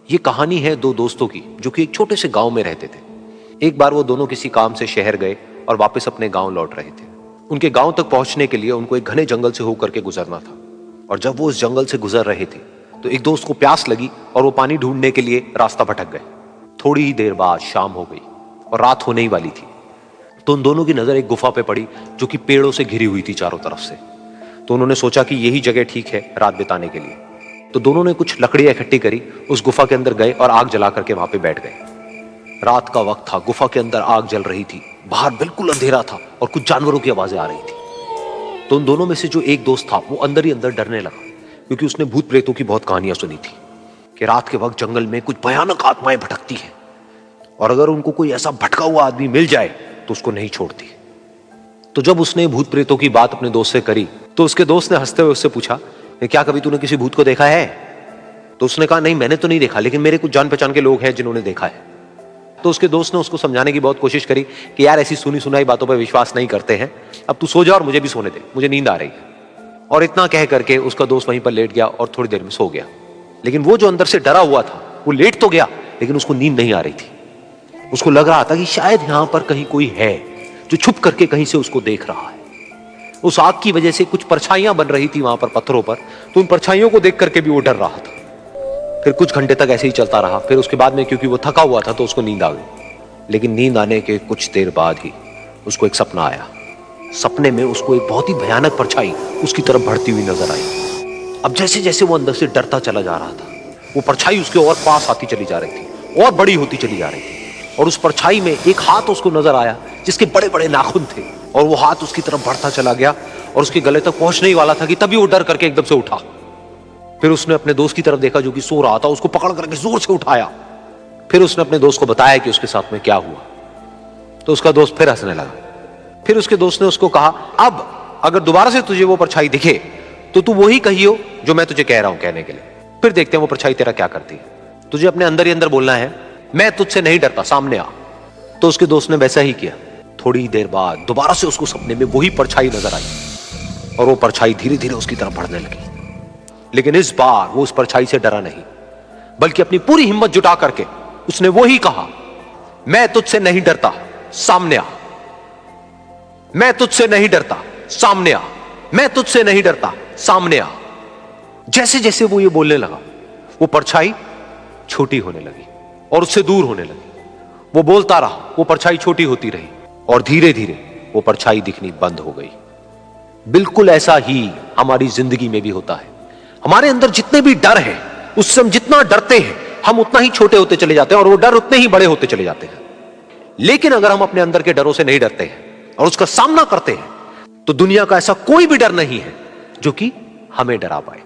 ये कहानी है दो दोस्तों की जो कि एक छोटे से गांव में रहते थे। एक बार वो दोनों किसी काम से शहर गए और वापस अपने गांव लौट रहे थे। उनके गांव तक पहुंचने के लिए उनको एक घने जंगल से होकर के गुजरना था और जब वो उस जंगल से गुजर रहे थे तो एक दोस्त को प्यास लगी और वो पानी ढूंढने के लिए रास्ता भटक गए। थोड़ी ही देर बाद शाम हो गई और रात होने ही वाली थी। तो उन दोनों की नजर एक गुफा पे पड़ी जो कि पेड़ों से घिरी हुई थी चारों तरफ से। तो उन्होंने सोचा कि यही जगह ठीक है रात बिताने के लिए। तो दोनों ने कुछ लकड़ियां इकट्ठी करी, उस गुफा के अंदर गए और आग जला करके वहां पे बैठ गए। रात का वक्त था, गुफा के अंदर आग जल रही थी, बाहर बिल्कुल अंधेरा था और कुछ जानवरों की आवाजें आ रही थी। तो उन दोनों में से जो एक दोस्त था वो अंदर ही अंदर डरने लगा, क्योंकि उसने भूत प्रेतों की बहुत कहानियां सुनी थी कि रात के वक्त जंगल में कुछ भयानक आत्माएं भटकती हैं और अगर उनको कोई ऐसा भटका हुआ आदमी मिल जाए तो उसको नहीं छोड़ती। तो जब उसने भूत प्रेतों की बात अपने दोस्त से करी तो उसके दोस्त ने हंसते हुए उससे पूछा, क्या कभी तूने किसी भूत को देखा है? तो उसने कहा, नहीं मैंने तो नहीं देखा, लेकिन मेरे कुछ जान पहचान के लोग हैं जिन्होंने देखा है। तो उसके दोस्त ने उसको समझाने की बहुत कोशिश करी कि यार ऐसी सुनी सुनाई बातों पर विश्वास नहीं करते हैं, अब तू सो जा और मुझे भी सोने दे, मुझे नींद आ रही है। और इतना कह करके उसका दोस्त वहीं पर लेट गया और थोड़ी देर में सो गया। लेकिन वो जो अंदर से डरा हुआ था वो लेट तो गया, लेकिन उसको नींद नहीं आ रही थी। उसको लग रहा था कि शायद यहां पर कहीं कोई है जो छुप करके कहीं से उसको देख रहा है। उस आग की वजह से कुछ परछाइयां बन रही थी वहां पर पत्थरों पर, तो उन परछाइयों को देख करके भी वो डर रहा था। फिर कुछ घंटे तक ऐसे ही चलता रहा। फिर उसके बाद में क्योंकि वो थका हुआ था तो उसको नींद आ गई। लेकिन नींद आने के कुछ देर बाद ही उसको एक सपना आया। सपने में उसको एक बहुत ही भयानक परछाई उसकी तरफ बढ़ती हुई नजर आई। अब जैसे जैसे वो अंदर से डरता चला जा रहा था, वो परछाई उसके और पास आती चली जा रही थी और बड़ी होती चली जा रही थी। और उस परछाई में एक हाथ उसको नजर आया जिसके बड़े बड़े नाखून थे, और वो हाथ उसकी तरफ बढ़ता चला गया और उसके गले तक पहुंचने ही वाला था कि तभी वो डर करके एकदम से उठा। फिर उसने अपने दोस्त की तरफ देखा जो कि सो रहा था, उसको पकड़ करके जोर से उठाया। फिर उसने अपने दोस्त को बताया कि उसके साथ में क्या हुआ। तो उसका दोस्त फिर हंसने लगा। फिर उसके दोस्त ने उसको कहा, अब अगर दोबारा से तुझे वो परछाई दिखे तो तू वही कहियो जो मैं तुझे कह रहा हूं कहने के लिए, फिर देखते हैं वो परछाई तेरा क्या करती है। तुझे अपने अंदर ही अंदर बोलना है, मैं तुझसे नहीं डरता, सामने आ। तो उसके दोस्त ने वैसा ही किया। थोड़ी देर बाद दोबारा से उसको सपने में वही परछाई नजर आई और वो परछाई धीरे धीरे उसकी तरफ बढ़ने लगी। लेकिन इस बार वो उस परछाई से डरा नहीं, बल्कि अपनी पूरी हिम्मत जुटा करके उसने वही कहा, मैं तुझसे नहीं डरता, सामने आ। मैं तुझसे नहीं डरता, सामने आ। मैं तुझसे नहीं डरता, सामने आ। जैसे जैसे वो ये बोलने लगा वो परछाई छोटी होने लगी और उससे दूर होने लगी। वो बोलता रहा, वो परछाई छोटी होती रही और धीरे धीरे वो परछाई दिखनी बंद हो गई। बिल्कुल ऐसा ही हमारी जिंदगी में भी होता है। हमारे अंदर जितने भी डर है, उससे हम जितना डरते हैं हम उतना ही छोटे होते चले जाते हैं और वो डर उतने ही बड़े होते चले जाते हैं। लेकिन अगर हम अपने अंदर के डरों से नहीं डरते हैं और उसका सामना करते हैं तो दुनिया का ऐसा कोई भी डर नहीं है जो कि हमें डरा पाए।